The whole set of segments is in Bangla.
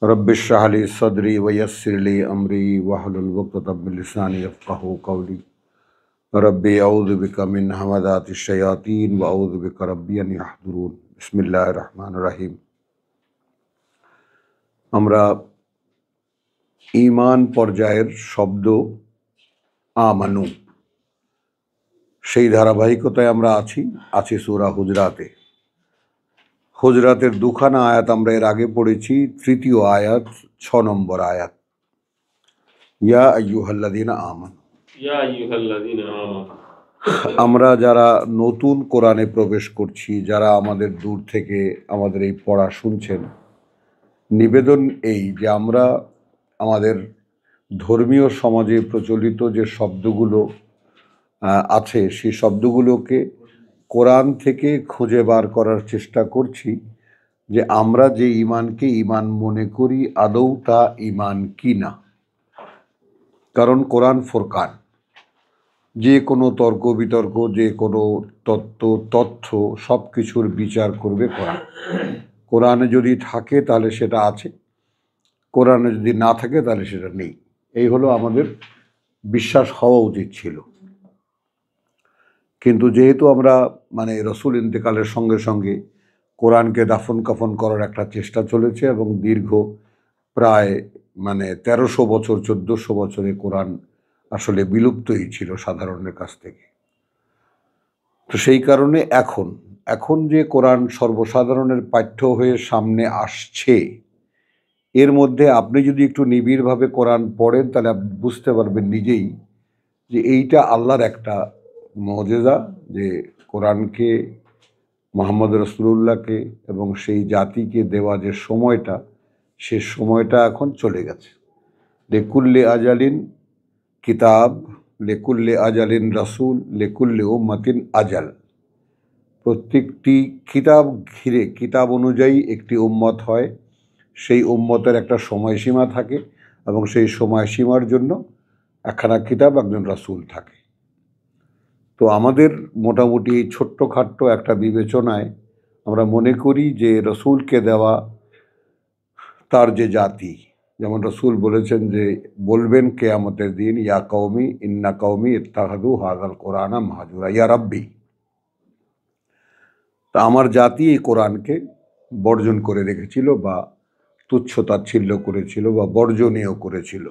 रब्बिश्रह ली सदरी वयस्सिर ली अमरी वहलुल उक़दतम मिन लिसानी यफ़क़हू क़ौली रब्बी अऊज़ु बिका मिन हमाज़ातिश शयातीन व अऊज़ु बिका रब्बी अन यहज़ुरून। बिस्मिल्लाहिर रहमानिर रहीम। আমরা ঈমান পর্যায়ের শব্দ আমানু, সেই ধারাবাহিকতায় আমরা আছি সূরা হুজরাতে। হুজরাতের দুখানা আয়াত আমরা এর আগে পড়েছি। তৃতীয় আয়াত 6 নম্বর আয়াত, ইয়া আইয়ুহাল্লাযীনা আমানু। আমরা যারা নতুন কোরআনে প্রবেশ করছি, যারা আমাদের দূর থেকে আমাদের এই পড়া শুনছেন, নিবেদন এই যে আমরা আমাদের ধর্মীয় সমাজে প্রচলিত যে শব্দগুলো আছে সেই শব্দগুলোকে কোরআন থেকে খুঁজে বার করার চেষ্টা করছি যে আমরা যে ঈমানকে ঈমান মনে করি আদৌ তা ঈমান কি না। কারণ কোরআন ফুরকান, যে কোনো তর্ক বিতর্ক, যে কোনো তথ্য সব কিছুর বিচার করবে কোরআন। কোরআনে যদি থাকে তাহলে সেটা আছে, কোরআনে যদি না থাকে তাহলে সেটা নেই। এই হলো আমাদের বিশ্বাস হওয়া উচিত ছিল। কিন্তু যেহেতু আমরা রসুল ইন্তেকালের সঙ্গে সঙ্গে কোরআনকে দাফন কাফন করার একটা চেষ্টা চলেছে এবং দীর্ঘ প্রায় 1300 বছর 1400 বছরে কোরআন আসলে বিলুপ্তই ছিল সাধারণের কাছ থেকে। তো সেই কারণে এখন যে কোরআন সর্বসাধারণের পাঠ্য হয়ে সামনে আসছে, এর মধ্যে আপনি যদি একটু নিবিড়ভাবে কোরআন পড়েন তাহলে আপনি বুঝতে পারবেন নিজেই যে এইটা আল্লাহর একটা মুজিজা, যে কোরআনকে মুহাম্মদ রাসূলুল্লাহকে এবং সেই জাতিকে দেওয়া যে সময়টা, সে সময়টা এখন চলে গেছে। লিকুল্লি আজালিন কিতাব, লিকুল্লি আজালিন রাসূল, লিকুল্লি উম্মাতিন আজাল। প্রত্যেকটি কিতাব ঘিরে, কিতাব অনুযায়ী একটি উম্মত হয়, সেই উম্মতের একটা সময়সীমা থাকে এবং সেই সময়সীমার জন্য একখানা কিতাব, একজন রাসূল থাকে। তো আমাদের মোটামুটি এই ছোট্টখাট্ট একটা বিবেচনায় আমরা মনে করি যে রসুলকে দেওয়া তার যে জাতি, যেমন রসুল বলেছেন যে বলবেন কিয়ামতের দিন, ইয়া কওমি ইন্না কওমি ইত্তাখাযু হাযাল কোরআনা মাহজুরা, ইয়া রাব্বি, তা আমার জাতি এই কোরআনকে বর্জন করে রেখেছিল বা তুচ্ছ তাচ্ছিল্য করেছিল বা বর্জনীয় করেছিল।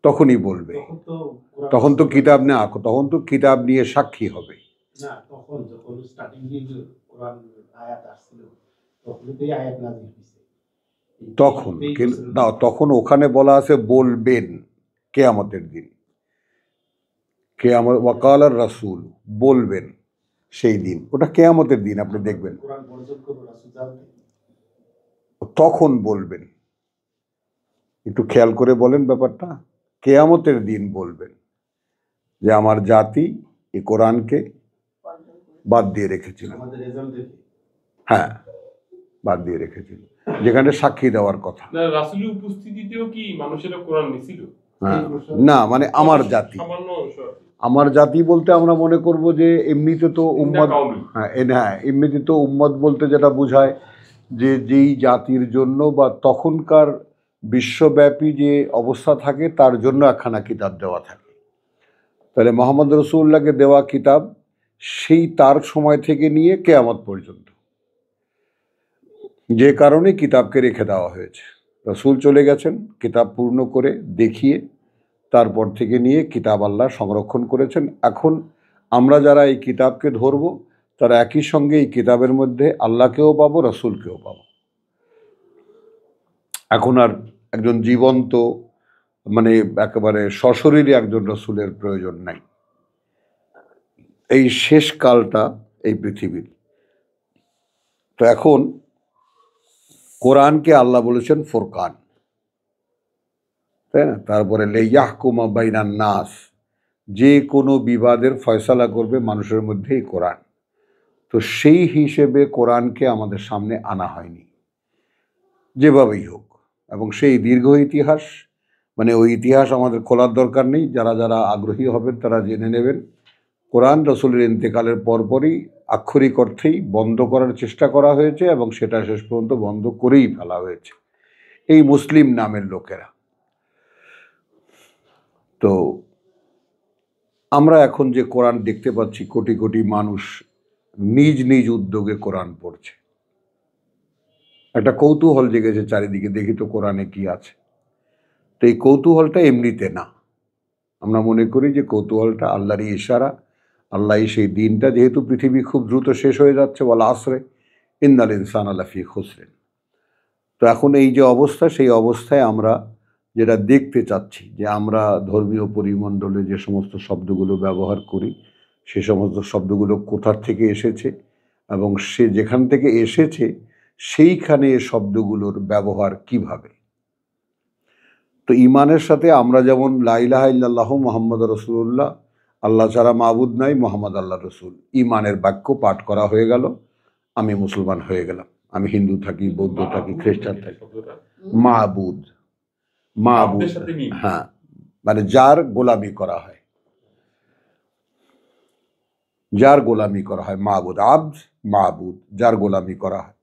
তখনই বলবে, তখন তো কিতাব না, তখন তো কিতাব নিয়ে সাক্ষী হবে। তখন ওখানে বলা আছে বলবেন কিয়ামতের দিন, কিয়ামত ওয়াকালার রাসূল, বলবেন সেই দিন, ওটা কিয়ামতের দিন আপনি দেখবেন, তখন বলবেন। একটু খেয়াল করে বলেন ব্যাপারটা, কিয়ামতের দিন বলবেন যে আমার জাতি এই কোরআনকে বাদ দিয়ে রেখেছিল। হ্যাঁ, বাদ দিয়ে রেখেছিল, যেখানে সাক্ষী দেওয়ার কথা। রাসূলের উপস্থিতিতেও কি মানুষেরা কোরআন নিছিল? না, আমার জাতি বলতে আমরা মনে করব যে এমনিতে তো উম্মত, এমনিতে তো উম্মত বলতে যেটা বোঝায় যে যেই জাতির জন্য বা তখনকার বিশ্বব্যাপী যে অবস্থা থাকে তার জন্য একখানা কিতাব দেওয়া থাকে। তাহলে মুহাম্মদ রাসূলুল্লাহকে দেওয়া কিতাব সেই তার সময় থেকে নিয়ে কিয়ামত পর্যন্ত, যে কারণে কিতাবকে রেখে দেওয়া হয়েছে। রাসূল চলে গেছেন, কিতাব পূর্ণ করে দেখিয়ে তারপর থেকে নিয়ে কিতাব আল্লাহ সংরক্ষণ করেছেন। এখন আমরা যারা এই কিতাবকে ধরব তারা একই সঙ্গে এই কিতাবের মধ্যে আল্লাহকেও পাবো, রাসূলকেও পাবো। এখন আর একজন জীবন্ত একেবারে সশরীরে একজন রাসূলের প্রয়োজন নাই। এই শেষ কালটা এই পৃথিবীর। তো এখন কোরআনকে আল্লাহ বলেছেন ফুরকান, তাই না? তারপরে লিয়াহকুমা বাইনান নাস, যে কোনো বিবাদের ফয়সালা করবে মানুষের মধ্যে এই কোরআন। তো সেই হিসেবে কোরআনকে আমাদের সামনে আনা হয়নি, যেভাবেই হোক। এবং সেই দীর্ঘ ইতিহাস, ওই ইতিহাস আমাদের খোলার দরকার নেই। যারা যারা আগ্রহী হবেন তারা জেনে নেবেন। কোরআন রাসূলের ইন্তেকালের পরপরই আক্ষরিক অর্থেই বন্ধ করার চেষ্টা করা হয়েছে এবং সেটা শেষ পর্যন্ত বন্ধ করেই ফেলা হয়েছে এই মুসলিম নামের লোকেরা। তো আমরা এখন যে কোরআন দেখতে পাচ্ছি, কোটি কোটি মানুষ নিজ নিজ উদ্যোগে কোরআন পড়ছে, একটা কৌতূহল জেগেছে চারিদিকে, দেখি তো কোরআনে কি আছে। তো এই কৌতূহলটা এমনিতে না, আমরা মনে করি যে কৌতূহলটা আল্লাহরই ইশারা। আল্লাহ সেই দিনটা, যেহেতু পৃথিবী খুব দ্রুত শেষ হয়ে যাচ্ছে, ওয়াল আসরে ইন্নাল ইনসানা লাফি খুসরিন। তো এখন এই যে অবস্থা, সেই অবস্থায় আমরা যেটা দেখতে চাচ্ছি যে আমরা ধর্মীয় পরিমণ্ডলে যে সমস্ত শব্দগুলো ব্যবহার করি, সে সমস্ত শব্দগুলো কোথার থেকে এসেছে এবং সে যেখান থেকে এসেছে সেইখানে এ শব্দগুলোর ব্যবহার কিভাবে। তো ইমানের সাথে আমরা যেমন লা ইলাহা ইল্লাল্লাহু মুহাম্মদ রাসূলুল্লাহ, আল্লাহ ছাড়া মাবুদ নাই, মোহাম্মদ আল্লাহ রসুল, ইমানের বাক্য পাঠ করা হয়ে গেল, আমি মুসলমান হয়ে গেলাম। আমি হিন্দু থাকি, বৌদ্ধ থাকি, খ্রিস্টান থাকি। মাবুদ, মাবুদ, হ্যাঁ, মানে যার গোলামি করা হয়, যার গোলামি করা হয়, মাবুদ, আবদ মাবুদ, যার গোলামি করা হয়।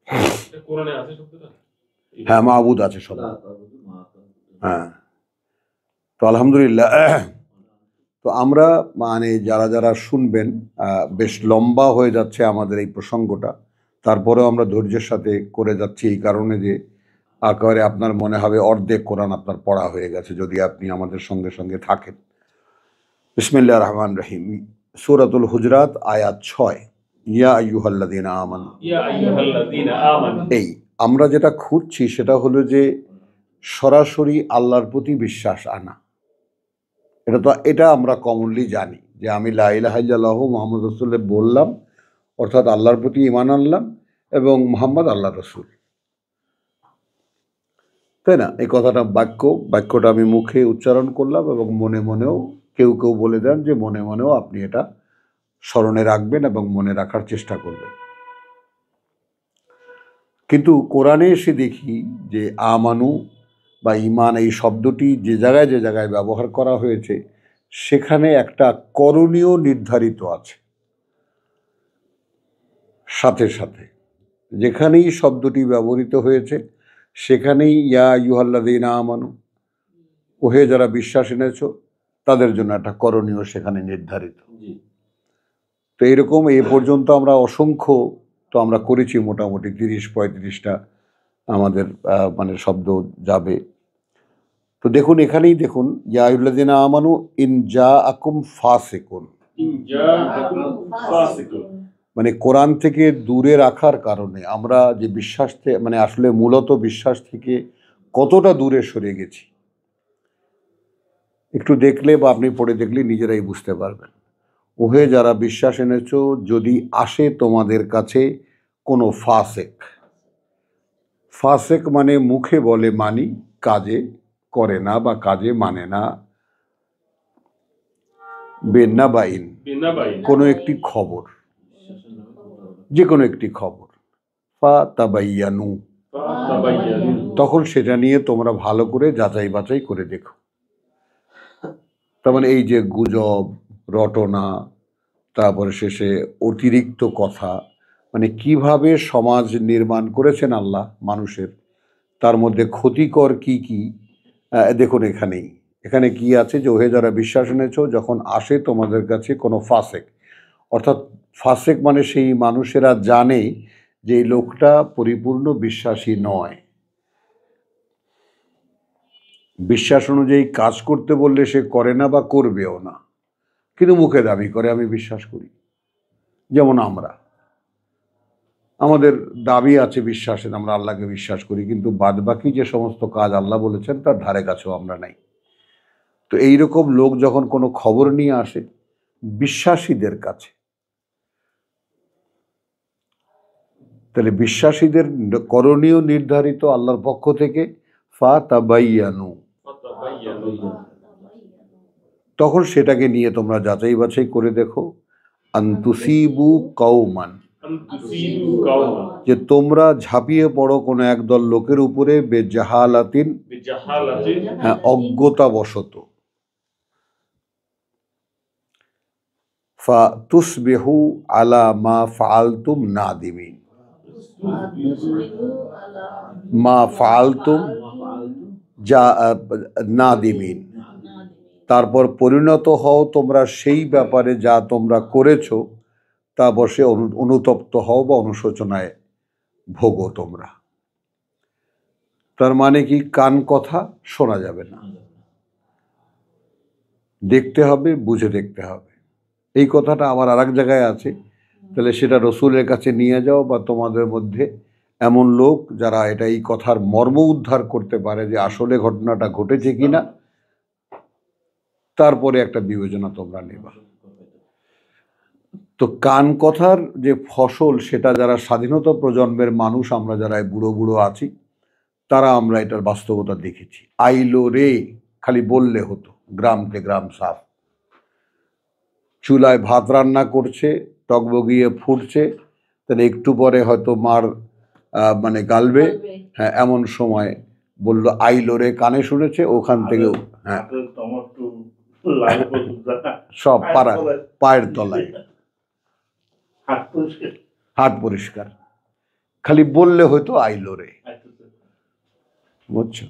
হ্যাঁ, মাবুদ আছে শব্দ, হ্যাঁ। তো আলহামদুলিল্লাহ, তো আমরা মানে যারা যারা শুনবেন, বেশ লম্বা হয়ে যাচ্ছে আমাদের এই প্রসঙ্গটা, তারপরেও আমরা ধৈর্যের সাথে করে যাচ্ছি এই কারণে যে একেবারে আপনার মনে হবে অর্ধেক কোরআন আপনার পড়া হয়ে গেছে যদি আপনি আমাদের সঙ্গে সঙ্গে থাকেন। বিসমিল্লাহির রহমানির রহিম, সূরাতুল হুজরাত আয়াত 6, ইয়া আইয়ুহাল্লাযীনা আমানু। এই আমরা যেটা খুঁজছি সেটা হলো যে সরাসরি আল্লাহর প্রতি বিশ্বাস আনা। এটা আমরা কমনলি জানি যে আমি লা ইলাহা ইল্লাল্লাহু মুহাম্মদ রাসূলুল্লাহ বললাম, অর্থাৎ আল্লাহর প্রতি ঈমান আনলাম এবং মুহাম্মদ আল্লাহর রাসূল, তাই না? এই কথাটা বাক্যটা আমি মুখে উচ্চারণ করলাম এবং মনে মনেও কেউ কেউ বলে দেন যে মনে মনেও আপনি এটা স্মরণে রাখবেন এবং মনে রাখার চেষ্টা করবেন। কিন্তু কোরআনে এসে দেখি যে আমানু বা ঈমান এই শব্দটি যে জায়গায় ব্যবহার করা হয়েছে সেখানে একটা করণীয় নির্ধারিত আছে। সাথে সাথে যেখানেই শব্দটি ব্যবহৃত হয়েছে সেখানেই ইয়া আইয়ুহাল্লাযীনা আমানু, ওহে যারা বিশ্বাস এনেছ, তাদের জন্য একটা করণীয় সেখানে নির্ধারিত। তো এরকম এ পর্যন্ত আমরা অসংখ্য, তো আমরা করেছি মোটামুটি 30-35টা আমাদের মানে শব্দ যাবে। তো দেখুন, এখানেই দেখুন, ইয়া আইয়ুহাল্লাযীনা আমানু ইন জাআকুম ফাসিকুন, মানে কোরআন থেকে দূরে রাখার কারণে আমরা যে বিশ্বাস থেকে, মানে আসলে মূলত বিশ্বাস থেকে কতটা দূরে সরে গেছি, একটু দেখলে বা আপনি পড়ে দেখলে নিজেরাই বুঝতে পারবেন। ওহে যারা বিশ্বাস এনেছ, যদি আসে তোমাদের কাছে কোনো ফাসেক, ফাসেক মানে মুখে বলে মানি, কাজে করে না বা কাজে মানে না, বেনাবাইন, কোনো একটি খবর, যে কোনো একটি খবর, ফাতাবাইয়ানু, তখন সেটা নিয়ে তোমরা ভালো করে যাচাই বাছাই করে দেখো। তার মানে এই যে গুজব, রটনা, তারপরে শেষে অতিরিক্ত কথা, মানে কিভাবে সমাজ নির্মাণ করেছেন আল্লাহ মানুষের, তার মধ্যে ক্ষতিকর কি কি, দেখুন এখানে কি আছে যে ওহে যারা বিশ্বাস এনেছ, যখন আসে তোমাদের কাছে কোনো ফাসেক, অর্থাৎ ফাসেক মানে সেই মানুষেরা জানে যে এই লোকটা পরিপূর্ণ বিশ্বাসী নয়, বিশ্বাস অনুযায়ী কাজ করতে বললে সে করে না বা করবেও না, কিন্তু মুখে দাবি করে আমি বিশ্বাস করি। যেমন আমাদের দাবি আছে বিশ্বাসের, আমরা আল্লাহকে বিশ্বাস করি, কিন্তু বাদবাকি যে সমস্ত কাজ আল্লাহ বলেছেন তার ধারে কাছেও আমরা নাই। তো এইরকম লোক যখন কোনো খবর নিয়ে আসে বিশ্বাসীদের কাছে, তাহলে বিশ্বাসীদের করণীয় নির্ধারিত আল্লাহর পক্ষ থেকে, ফাতাবাইয়ানু, তখন সেটাকে নিয়ে তোমরা যাচাই বাছাই করে দেখো, আনতুসিবু কওমান, যে তোমরা ঝাঁপিয়ে পড়ো কোনো একদল লোকের উপরে, বেজাহালাতিন, হ্যাঁ, অজ্ঞতাবশত, ফাতুসবিহু আলা মা ফাআলতুম নাদিমিন। মা ফাআলতুম যা নাদিমিন, তারপর পরিণত হও তোমরা সেই ব্যাপারে যা তোমরা করেছো, তারপর সে অনুতপ্ত হও বা অনুশোচনায় ভোগো তোমরা। তার মানে কি, কান কথা শোনা যাবে না, দেখতে হবে, বুঝে দেখতে হবে। এই কথাটা আবার আর এক জায়গায় আছে, তাহলে সেটা রসুলের কাছে নিয়ে যাও, বা তোমাদের মধ্যে এমন লোক যারা এটা এই কথার মর্ম উদ্ধার করতে পারে যে আসলে ঘটনাটা ঘটেছে কিনা, তারপরে একটা বিবেচনা তোমরা নেবা। তো কান কথার যে ফসল, সেটা যারা স্বাধীনতা প্রজন্মের মানুষ, আমরা যারা বুড়ো বুড়ো আছি, তারা আমরা এটার বাস্তবতা দেখেছি। আইলো রে খালি বললে হতো, গ্রামকে গ্রাম সাফ। চুলায় ভাত রান্না করছে, টকবগিয়ে ফুটছে, তাহলে একটু পরে হয়তো মার মানে গালবে, হ্যাঁ, এমন সময় বললো আইলো রে, কানে শুনেছে, ওখান থেকেও হ্যাঁ সব পাড়া পায়ের তলায় হাত পরিষ্কার, খালি বললে হয়তো আইলো রে, বুঝছো?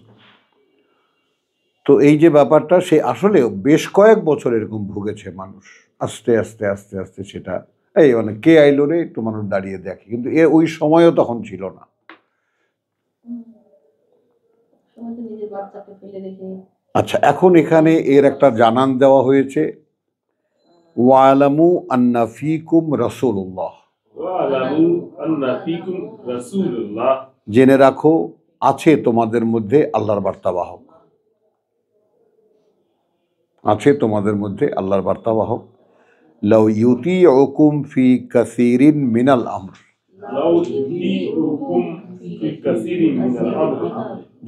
তো এই যে ব্যাপারটা, সে আসলে বেশ কয়েক বছর এরকম ভুগেছে মানুষ, আস্তে আস্তে আস্তে আস্তে সেটা এই মানে কে আইলো রে একটু মানুষ দাঁড়িয়ে দেখে, কিন্তু ওই সময়ও তখন ছিল না। আচ্ছা, এখন এখানে এর একটা জানান দেওয়া হয়েছে, ওয়ালামু আন্না ফীকুম রাসূলুল্লাহ, জেনে রাখো আছে তোমাদের মধ্যে আল্লাহর বার্তাবাহক, আছে তোমাদের মধ্যে আল্লাহর বার্তাবাহক। লাউ ইউতিউকুম ফি কাসীরিন মিনাল আমর,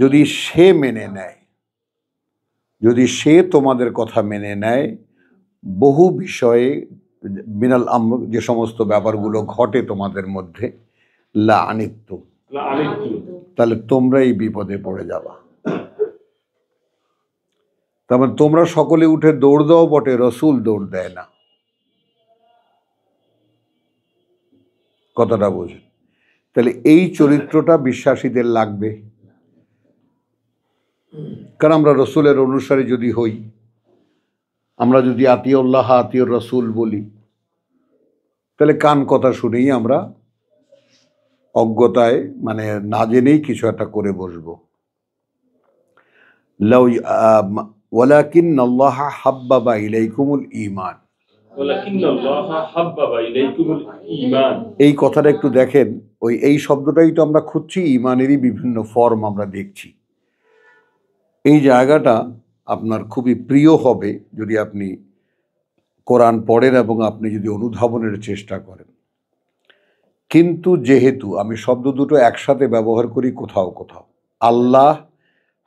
যদি সে মেনে নেয়, যদি সে তোমাদের কথা মেনে নেয় বহু বিষয়ে, মিনাল আমর যে সমস্ত ব্যাপারগুলো ঘটে তোমাদের মধ্যে, লা আনিতুম, তাহলে তোমরা এই বিপদে পড়ে যাবা। তারপর তোমরা সকলে উঠে দৌড় দাও বটে, রসুল দৌড় দেয় না। কথাটা বোঝেন? তাহলে এই চরিত্রটা বিশ্বাসীদের লাগবে, কারণ আমরা রসুলের অনুসারী যদি হই, আমরা যদি আতিউল্লাহ আতিউর রসুল বলি, তাহলে কান কথা শুনেই আমরা অজ্ঞতায় মানে না জেনেই কিছু একটা করে বসবো। ওয়ালাকিন্নাল্লাহ হাব্বাবা ইলাইকুমুল ঈমান, এই কথাটা একটু দেখেন, এই শব্দটাই তো আমরা খুঁজছি, ঈমানেরই বিভিন্ন ফর্ম আমরা দেখছি। এই জায়গাটা আপনার খুবই প্রিয় হবে যদি আপনি কোরআন পড়েন এবং আপনি যদি অনুধাবনের চেষ্টা করেন। কিন্তু যেহেতু আমি শব্দ দুটো একসাথে ব্যবহার করি কোথাও কোথাও, আল্লাহ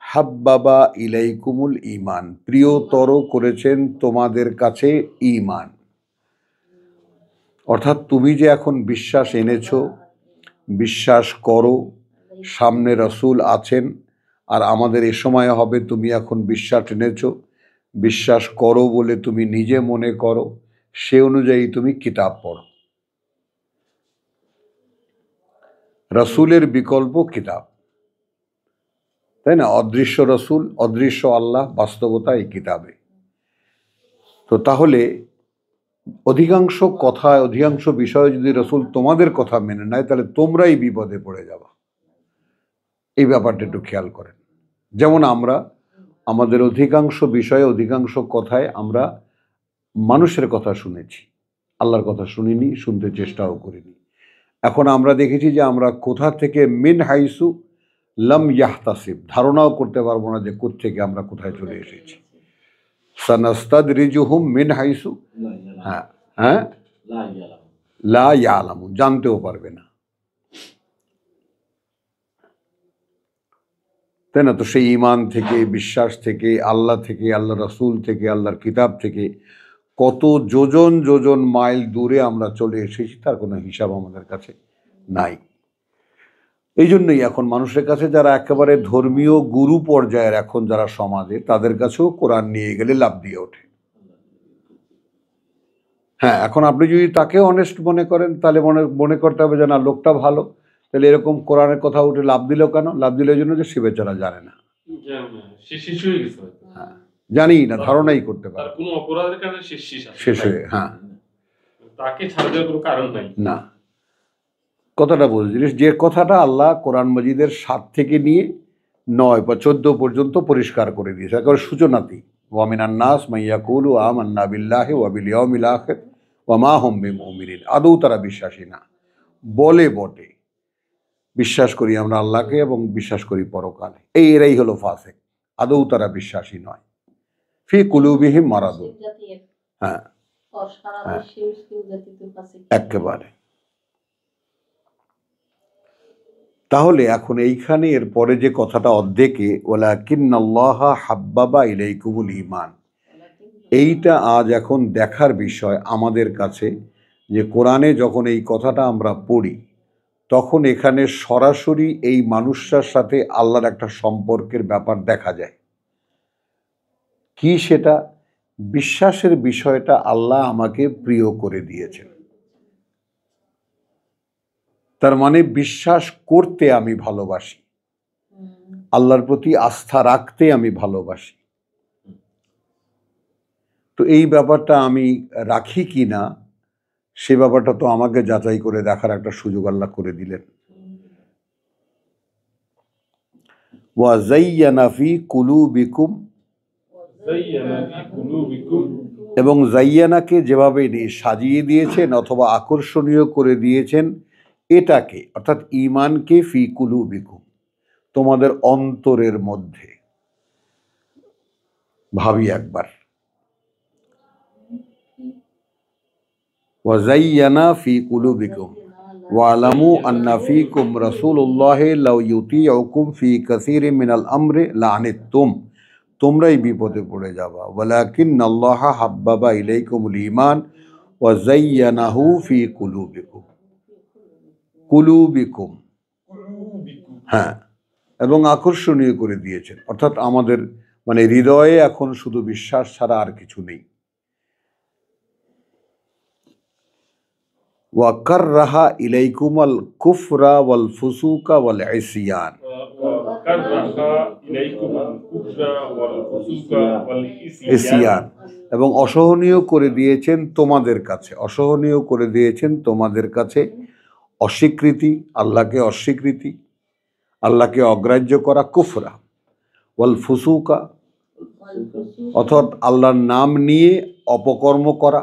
হাব্বাবা ইলাইকুমুল ঈমান, প্রিয়তর করেছেন তোমাদের কাছে ঈমান, অর্থাৎ তুমি যে এখন বিশ্বাস এনেছো, বিশ্বাস করো, সামনে রসুল আছেন, আর আমাদের এ সময় হবে, তুমি এখন বিশ্বাস এনেছো, বিশ্বাস করো বলে তুমি নিজে মনে করো, সে অনুযায়ী তুমি কিতাব পড়ো। রসুলের বিকল্প কিতাব, তাই না? অদৃশ্য রসুল, অদৃশ্য আল্লাহ, বাস্তবতা এই কিতাবে। তো তাহলে অধিকাংশ কথায়, অধিকাংশ বিষয়ে যদি রসুল তোমাদের কথা মেনে নেয়, তাহলে তোমরাই বিপদে পড়ে যাবা। এই ব্যাপারটা একটু খেয়াল করেন। যেমন আমরা আমাদের অধিকাংশ বিষয়ে, অধিকাংশ কথায় আমরা মানুষের কথা শুনেছি, আল্লাহর কথা শুনিনি, শুনতে চেষ্টাও করিনি। এখন আমরা দেখেছি যে আমরা কোথা থেকে মিন হাইসু লাম ইয়াহতাসিব, ধারণাও করতে পারবো না যে কোত্থেকে আমরা কোথায় চলে এসেছি। সানাস্তাদরিজুহুম মিন হাইসু, হ্যাঁ হ্যাঁ, লা ইয়ালামুন, জানতেও পারবে না, তাই না? তো সেই ঈমান থেকে, বিশ্বাস থেকে, আল্লাহ থেকে, আল্লাহ রসুল থেকে, আল্লাহর কিতাব থেকে কত যোজন যোজন মাইল দূরে আমরা চলে এসেছি, তার কোনো হিসাব আমাদের কাছে নাই। এই জন্যই এখন মানুষের কাছে যারা একেবারে ধর্মীয় গুরু পর্যায়ের, এখন যারা সমাজে, তাদের কাছেও কোরআন নিয়ে গেলে লাভ দিয়ে ওঠে। হ্যাঁ, এখন আপনি যদি তাকে অনেস্ট মনে করেন তাহলে মনে করতে হবে যে না, লোকটা ভালো, তাহলে এরকম কোরআনের কথা উঠে লাভ দিল কেন? লাভ দিল এই জন্য যে সে বেচারা জানে না, সে শেষ হয়ে গেছে হয়তো। হ্যাঁ, জানি না, ধারণাই করতে তার পারে কোনো অপরাধের কারণে শেষ আছে। শেষ হয়ে, হ্যাঁ, তাকে ছাড় দেওয়ার কোনো কারণ নাই। না। কথাটা বুঝলি, যে কথাটা আল্লাহ কোরআন মজিদের 7 থেকে নিয়ে 9 বা 14 পর্যন্ত পরিষ্কার করে দিয়েছে একেবারে সূচনাতেই। ওয়া মিনান নাস মান ইয়াকুলু আমান্না বিল্লাহি ওয়া বিল ইয়াউমিল আখির ওয়া মা হুম বিমুমিনিন। আদৌ তারা বিশ্বাসী না, বলে বটে বিশ্বাস করি আমরা আল্লাহকে এবং বিশ্বাস করি পরকালে, এরাই হলো ফাসিক, আদৌ তারা বিশ্বাসী নয়। ফি কুলুবিহিম মারাদুন, হ্যাঁ হ্যাঁ, একেবারে। তাহলে এখন এইখানে এর পরে যে কথাটা অর্ধেকে, ওয়ালাকিন্নাল্লাহা হাব্বাবা ইলাইকুমুল ঈমান, এইটা আজ এখন দেখার বিষয় আমাদের কাছে যে কোরআনে যখন এই কথাটা আমরা পড়ি তখন এখানে সরাসরি এই মানুষটার সাথে আল্লাহর একটা সম্পর্কের ব্যাপার দেখা যায়। কি সেটা? বিশ্বাসের বিষয়টা আল্লাহ আমাকে প্রিয় করে দিয়েছেন। তার মানে বিশ্বাস করতে আমি ভালোবাসি, আল্লাহর প্রতি আস্থা রাখতে আমি ভালোবাসি। তো এই ব্যাপারটা আমি রাখি কি না সে ব্যাপারটা তো আমাকে যাচাই করে দেখার একটা সুযোগ আল্লাহ করে দিলেন। ওয়া যায়্যানা ফি কুলুবিকুম, এবং জাইয়ানাকে যেভাবে সাজিয়ে দিয়েছেন অথবা আকর্ষণীয় করে দিয়েছেন এটাকে, অর্থাৎ ঈমানকে, ফি কুলুবিকুম, তোমাদের অন্তরের মধ্যে। ভাবি একবার, ওয়া যায়্যানা ফি কুলুবিকুম ওয়ালামু আন্না ফীকুম রাসূলুল্লাহি লাউ ইউতিউকুম ফি কাসীরিন মিনাল আমরি লাআনিতুম, তোমরাই বিপদে পড়ে যাবা। ওয়ালাকিন্নাল্লাহা হাব্বাবা ইলাইকুমুল ঈমান ওয়া যায়্যানাহু ফি কুলুবিকুম, কুলুবিকুম, হ্যাঁ, এবং আকর্ষণীয় করে দিয়েছেন, অর্থাৎ আমাদের মানে হৃদয়ে এখন শুধু বিশ্বাস ছাড়া আর কিছু নেই। ওয়া কাররাহা ইলাইকুমাল কুফরা ওয়াল ফুসুকা ওয়াল ইসয়ান, ইসয়ান, এবং অসহনীয় করে দিয়েছেন তোমাদের কাছে, অসহনীয় করে দিয়েছেন তোমাদের কাছে অস্বীকৃতি, আল্লাহকে অস্বীকৃতি, আল্লাহকে অগ্রাহ্য করা, কুফরা, ওয়াল ফুসুকা, অর্থাৎ আল্লাহর নাম নিয়ে অপকর্ম করা,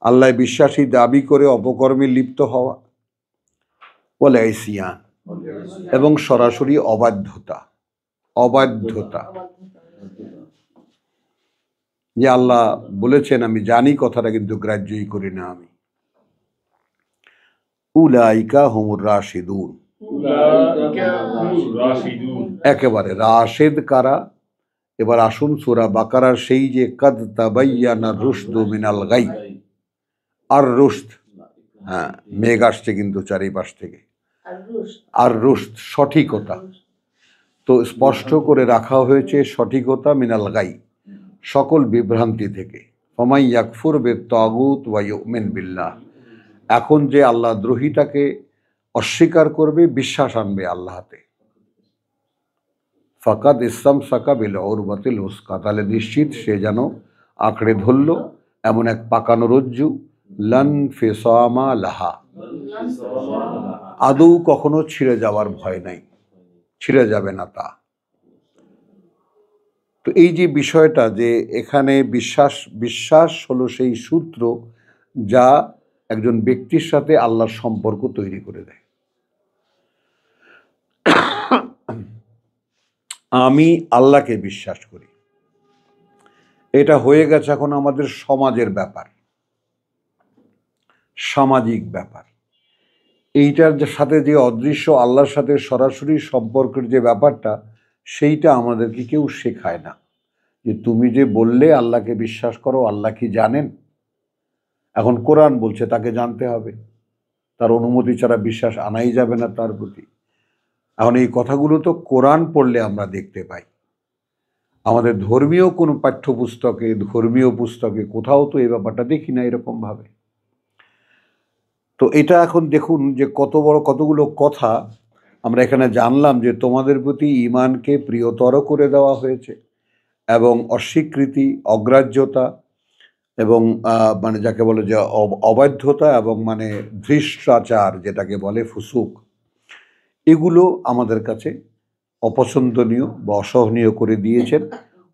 আল্লাহ বিশ্বাসী দাবি করে অপকর্মে লিপ্ত হওয়া, ওয়াল ইসয়ান, এবং সরাসরি অবাধ্যতা, অবাধ্যতা, যে আল্লাহ বলেছেন আমি জানি কথাটা কিন্তু গ্রাহ্যই করি না আমি। উলাইকা হুমুর রাশিদুন, একেবারে রাশেদ কারা? এবার আসুন সূরা বাকারার সেই যে কাদ তাবায়্যানা রুশদু মিনাল গাই, আর রুশদ, হ্যাঁ, মেঘ আসছে কিন্তু চারিপাশ থেকে, আর রুশদ সঠিকতা, তো স্পষ্ট করে রাখা হয়েছে সঠিকতা, মিনাল গাই সকল বিভ্রান্তি থেকে। ফামান ইয়াকফুর বিত-তাগুত ওয়া ইউমিন বিল্লাহ, এখন যে আল্লাহ দ্রোহিতাকে অস্বীকার করবে, বিশ্বাস আনবে আল্লাহতে, ফাকাদ ইসতামসাকা বিল উরওয়াতিল উসকা, তাহলে নিশ্চিত সে যেন আঁকড়ে ধরল এমন এক পাকানো রজ্জু, লান ফিসামা লাহা, আদৌ কখনো ছিঁড়ে যাওয়ার ভয় নাই, ছিঁড়ে যাবে না তা। তো এই যে বিষয়টা, যে এখানে বিশ্বাস হলো সেই সূত্র যা একজন ব্যক্তির সাথে আল্লাহর সম্পর্ক তৈরি করে দেয়। আমি আল্লাহকে বিশ্বাস করি, এটা হয়ে গেছে এখন আমাদের সমাজের ব্যাপার, সামাজিক ব্যাপার। এইটার সাথে যে অদৃশ্য আল্লাহর সাথে সরাসরি সম্পর্কের যে ব্যাপারটা, সেইটা আমাদেরকে কেউ শেখায় না। যে তুমি যে বললে আল্লাহকে বিশ্বাস করো, আল্লাহ কি জানেন? এখন কোরআন বলছে তাকে জানতে হবে, তার অনুমতি ছাড়া বিশ্বাস আনাই যাবে না তার প্রতি। এখন এই কথাগুলো তো কোরআন পড়লে আমরা দেখতে পাই, আমাদের ধর্মীয় কোনো পাঠ্যপুস্তকে, ধর্মীয় পুস্তকে কোথাও তো এই ব্যাপারটা দেখি না এরকমভাবে। তো এটা এখন দেখুন যে কতগুলো কথা আমরা এখানে জানলাম যে তোমাদের প্রতি ঈমানকে প্রিয়তর করে দেওয়া হয়েছে, এবং অস্বীকৃতি, অগ্রাহ্যতা এবং মানে যাকে বলে যে অবাধ্যতা এবং মানে ধৃষ্টাচার যেটাকে বলে ফুসুক, এগুলো আমাদের কাছে অপছন্দনীয় বা অসহনীয় করে দিয়েছেন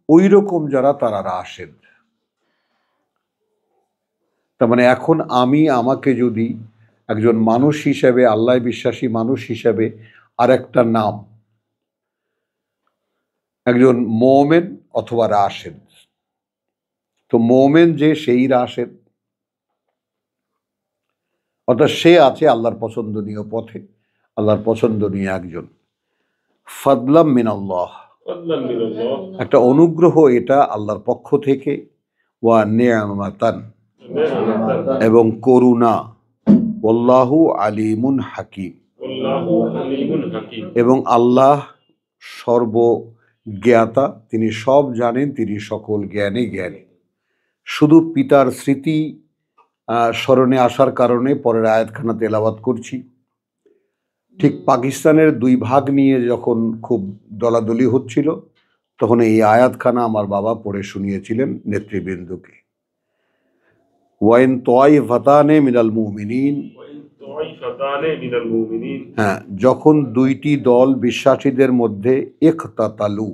ওই রকম যারা, তারা রাশেদ। তার মানে এখন আমাকে যদি একজন মানুষ হিসেবে, আল্লাহ বিশ্বাসী মানুষ হিসেবে আর একটা নাম, একজন মোমেন অথবা রাশেদ, তো মোমেন যে সেই রাশেদ, অর্থাৎ সে আছে আল্লাহর পছন্দনীয় পথে, আল্লাহর পছন্দনীয় একজন। ফাদলাম মিনাল্লাহ, একটা অনুগ্রহ এটা আল্লাহর পক্ষ থেকে, ওয়া নি'মাতান, এবং করুণা, ওয়াল্লাহু আলিমুন হাকিম, এবং আল্লাহ সর্বজ্ঞাতা, তিনি সব জানেন, তিনি সকল জ্ঞানে জ্ঞানী। শুধু পিতার স্মৃতি স্মরণে আসার কারণে পরের আয়াতখানা তেলাওয়াত করছি। ঠিক পাকিস্তানের দুই ভাগ নিয়ে যখন খুব দলাদলি হচ্ছিল, তখন এই আয়াতখানা আমার বাবা পড়ে শুনিয়েছিলেন নেতৃবৃন্দকে। ওয়াইন তাইফাতানে মিনাল মুমিনিন, হ্যাঁ, যখন দুইটি দল বিশ্বাসীদের মধ্যে ইখতাতালু,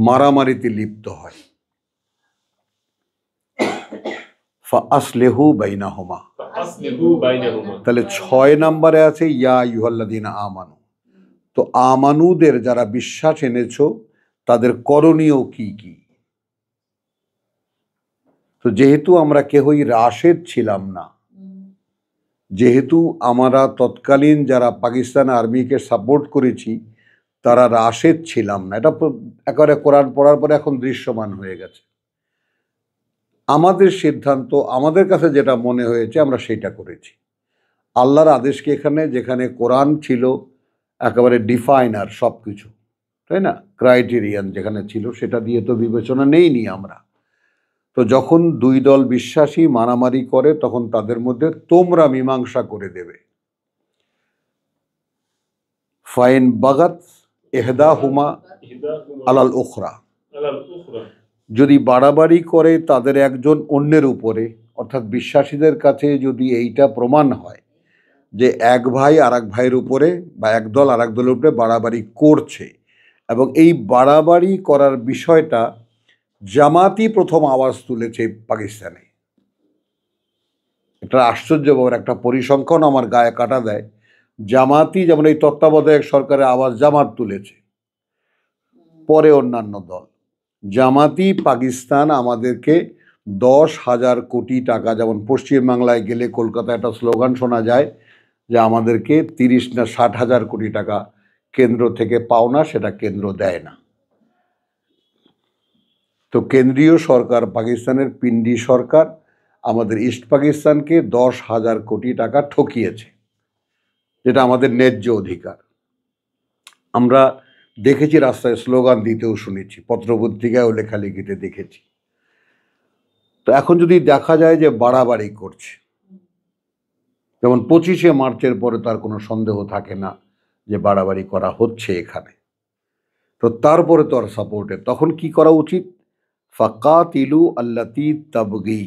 মারামারিতে লিপ্ত হয়, ফাআসলিহু বাইনাহুমা, তাহলে 6 নম্বরে আছে ইয়া আইয়ুহাল্লাযীনা আমানু। তো আমানুদের, যারা বিশ্বাস এনেছো, তাদের করণীয় কি কি? তো যেহেতু আমরা কেহই রাশেদ ছিলাম না, যেহেতু আমরা তৎকালীন যারা পাকিস্তান আর্মিকে সাপোর্ট করেছি তারা রাশেদ ছিলাম না, এটা একেবারে কোরআন পড়ার পরে এখন দৃশ্যমান হয়ে গেছে। আমাদের সিদ্ধান্ত, আমাদের কাছে যেটা মনে হয়েছে আমরা সেটা করেছি। আল্লাহর আদেশকে এখানে, যেখানে কোরআন ছিল একেবারে ডিফাইনার সব কিছু, তাই না, ক্রাইটেরিয়ান যেখানে ছিল, সেটা দিয়ে তো বিবেচনা নেইনি আমরা। তো যখন দুই দল বিশ্বাসী মারামারি করে, তখন তাদের মধ্যে তোমরা মীমাংসা করে দেবে। ফাইন বাগাত ইহদাহুমা আলাল উখরা, যদি বাড়াবাড়ি করে তাদের একজন অন্যের উপরে, অর্থাৎ বিশ্বাসীদের কাছে যদি এইটা প্রমাণ হয় যে এক ভাই আর এক ভাইয়ের উপরে বা এক দল আর এক দলের উপরে বাড়াবাড়ি করছে, এবং এই বাড়াবাড়ি করার বিষয়টা জামাতই প্রথম আওয়াজ তুলেছে পাকিস্তানে। এটা আশ্চর্য ব্যাপার, একটা পরিসংখ্যান আমার গায়ে কাটা দেয়। জামাতই, যেমন এই তত্ত্বাবধায়ক সরকারের আওয়াজ জামাত তুলেছে, পরে অন্যান্য দল। জামাতই পাকিস্তান আমাদেরকে 10,000 কোটি টাকা, যেমন পশ্চিমবাংলায় গেলে কলকাতায় একটা স্লোগান শোনা যায় যে আমাদেরকে 30 না 60,000 কোটি টাকা কেন্দ্র থেকে পাওনা, সেটা কেন্দ্র দেয় না। তো কেন্দ্রীয় সরকার, পাকিস্তানের পিন্ডি সরকার আমাদের ইস্ট পাকিস্তানকে 10,000 কোটি টাকা ঠকিয়েছে, যেটা আমাদের ন্যায্য অধিকার। আমরা দেখেছি, রাস্তায় স্লোগান দিতেও শুনেছি, পত্রপত্রিকায়ও লেখালেখিতে দেখেছি। তো এখন যদি দেখা যায় যে বাড়াবাড়ি করছে, যেমন 25শে মার্চের পরে তার কোনো সন্দেহ থাকে না যে বাড়াবাড়ি করা হচ্ছে এখানে, তো তারপরে তো আর সাপোর্টে, তখন কি করা উচিত? ফাকাতিলু আল্লাতী তাবগী,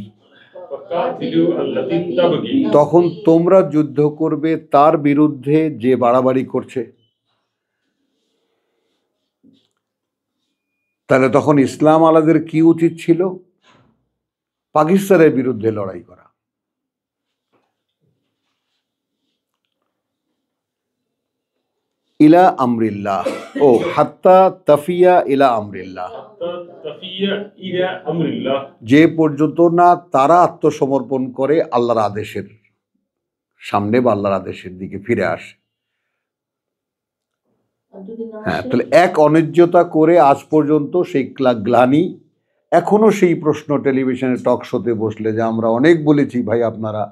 তখন তোমরা যুদ্ধ করবে তার বিরুদ্ধে যে বাড়াবাড়ি করছে। তাহলে তখন ইসলাম আলাদের কি উচিত ছিল? পাকিস্তানের বিরুদ্ধে লড়াই করা। ইলা আমরিল্লাহ, ও হাত্তা তাফিয়া ইলা আমরিল্লাহ, যে পর্যন্ত না তারা আত্মসমর্পণ করে আল্লাহর আদেশের সামনে বা আল্লাহর আদেশের দিকে ফিরে আসে। হ্যাঁ, তাহলে এক অন্যায্যতা করে আজ পর্যন্ত সেই গ্লানি, এখনো সেই প্রশ্ন টেলিভিশনে টক শোতে বসলে যে আমরা অনেক বলেছি ভাই আপনারা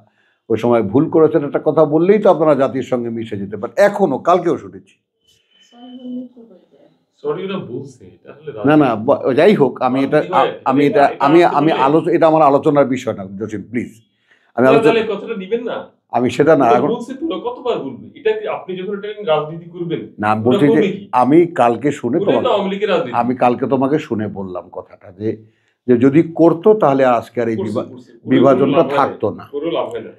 ওই সময় ভুল করেছেন, একটা কথা বললেই তো আপনারা জাতির সঙ্গে মিশে যেতে পারেন, এখনো, কালকেও শুনেছি। সরি ওরা বলছে এটা আসলে না না যাই হোক, আমি এটা রাজনীতি হয়। আমি এটা এটা আমি আসলে আমি বলে। আলোচনা, এটা আমার আলোচনার বিষয় না জসিম, প্লিজ। আমি ওরা আলোচনা, তাহলে কথাটা নিবেন না। আমি সেটা না ওরা এখন। বলছে তো, ওরা কতবার বলবে এটা কি? আপনি যখন এটা নিয়ে রাজনীতি করবেন, না, আমি ওরা বলছি যে করবে কি? আমি কালকে শুনে ওটাই তো তোমাকে, আওয়ামী লীগের রাজনীতি। আমি কালকে তোমাকে শুনে বললাম কথাটা, যে যে যদি করতো তাহলে আজকে আর এই করছে, করছে। করে কোনো বিভাজনটা লাভ হয় নাই। থাকতো না। করেও লাভ হয় না।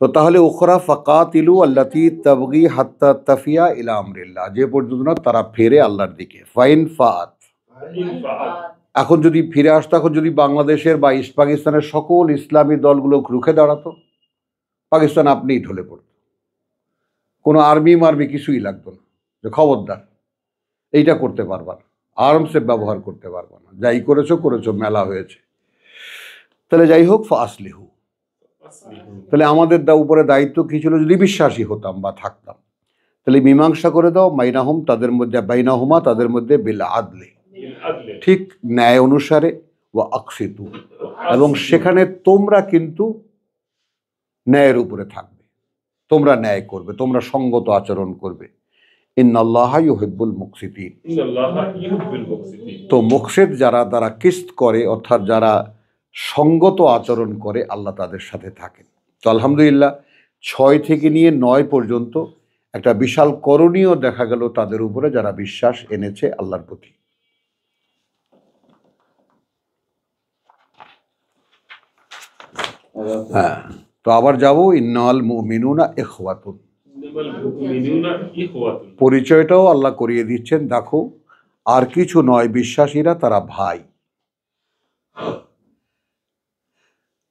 তো তাহলে উখরা ফাকাতিলু আল্লাতি তাবগি হাত্তা তাফিয়া ইলা আমরিল্লাহ, যে পর্যন্ত না তারা ফেরে আল্লাহর দিকে। ফাইন ফাত, ইনফাআত। এখন যদি ফিরে আসতো, এখন যদি বাংলাদেশের বা ইস্ট পাকিস্তানের সকল ইসলামী দলগুলো রুখে দাঁড়াতো, পাকিস্তান আপনিই ঢলে পড়তো, কোনো আর্মি মার্মি কিছুই লাগতো না, যে খবরদার এইটা করতে পারবা না, আর্মসে ব্যবহার করতে পারবা না, যাই করেছো করেছো, মেলা হয়েছে। তাহলে যাই হোক, ফাসলিহু, তাহলে আমাদের উপরে দায়িত্ব কি ছিল? যদি বিশ্বাসী হতাম বা থাকতাম, তাহলে মীমাংসা করে দাও, মাইনাহুম, তাদের মধ্যে, বাইনাহুমা, তাদের মধ্যে, বিল আদলে, আদলে। ঠিক ন্যায় অনুসারে, ওয়া আকসিতু, এবং সেখানে তোমরা কিন্তু ন্যায়ের উপরে থাকবে, তোমরা ন্যায় করবে, তোমরা সঙ্গত আচরণ করবে। ইন্নাল্লাহা ইউহিব্বুল মুকসিতিন, ইন্নাল্লাহা ইউহিব্বুল মুকসিতিন। তো মুকসিত যারা, তারা কিস্ত করে, অর্থাৎ যারা সঙ্গত আচরণ করে, আল্লাহ তাদের সাথে থাকেন। তো আলহামদুলিল্লাহ 6 থেকে নিয়ে 9 পর্যন্ত একটা বিশাল করণীয় দেখা গেল তাদের উপরে, যারা বিশ্বাস এনেছে আল্লাহর প্রতি। হ্যাঁ, তো আবার যাব, ইন্নাল মুমিনুনা ইখওয়াতুন, ইন্নামাল মুমিনুনা ইখওয়াতুন। পরিচয়টাও আল্লাহ করিয়ে দিচ্ছেন, দেখো আর কিছু নয়, বিশ্বাসীরা তারা ভাই।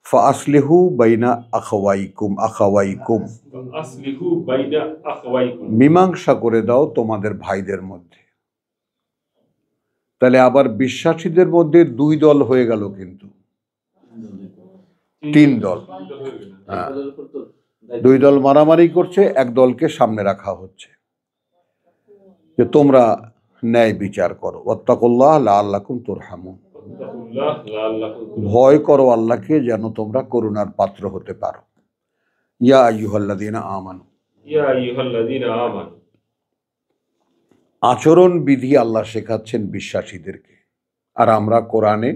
ফাসলিহু বাইনা আখাওয়াইকুম, আখাওয়াইকুম, আসলিহু বাইনা আখওয়াইকুম। মীমাংসা করে দাও তোমাদের ভাইদের মধ্যে। তাহলে আবার বিশ্বাসীদের মধ্যে 2 দল হয়ে গেল, কিন্তু 3 দল। হ্যাঁ, 2 দল মারামারি করছে, এক দলকে সামনে রাখা হচ্ছে যে তোমরা ন্যায় বিচার করো। ওয়াত্তাকুল্লাহ লাআল্লাকুম তুরহামুন, আল্লাহ লাআল্লাকুম তুরহামুন। ভয় করো আল্লাহকে, যেন তোমরা করুণার পাত্র হতে পারো। ইয়া আইয়ুহাল্লাযীনা আমানু, ইয়া আইয়ুহাল্লাযীনা আমানু। আচরণ বিধি আল্লাহ শেখাচ্ছেন বিশ্বাসীদেরকে, আর আমরা কোরআনে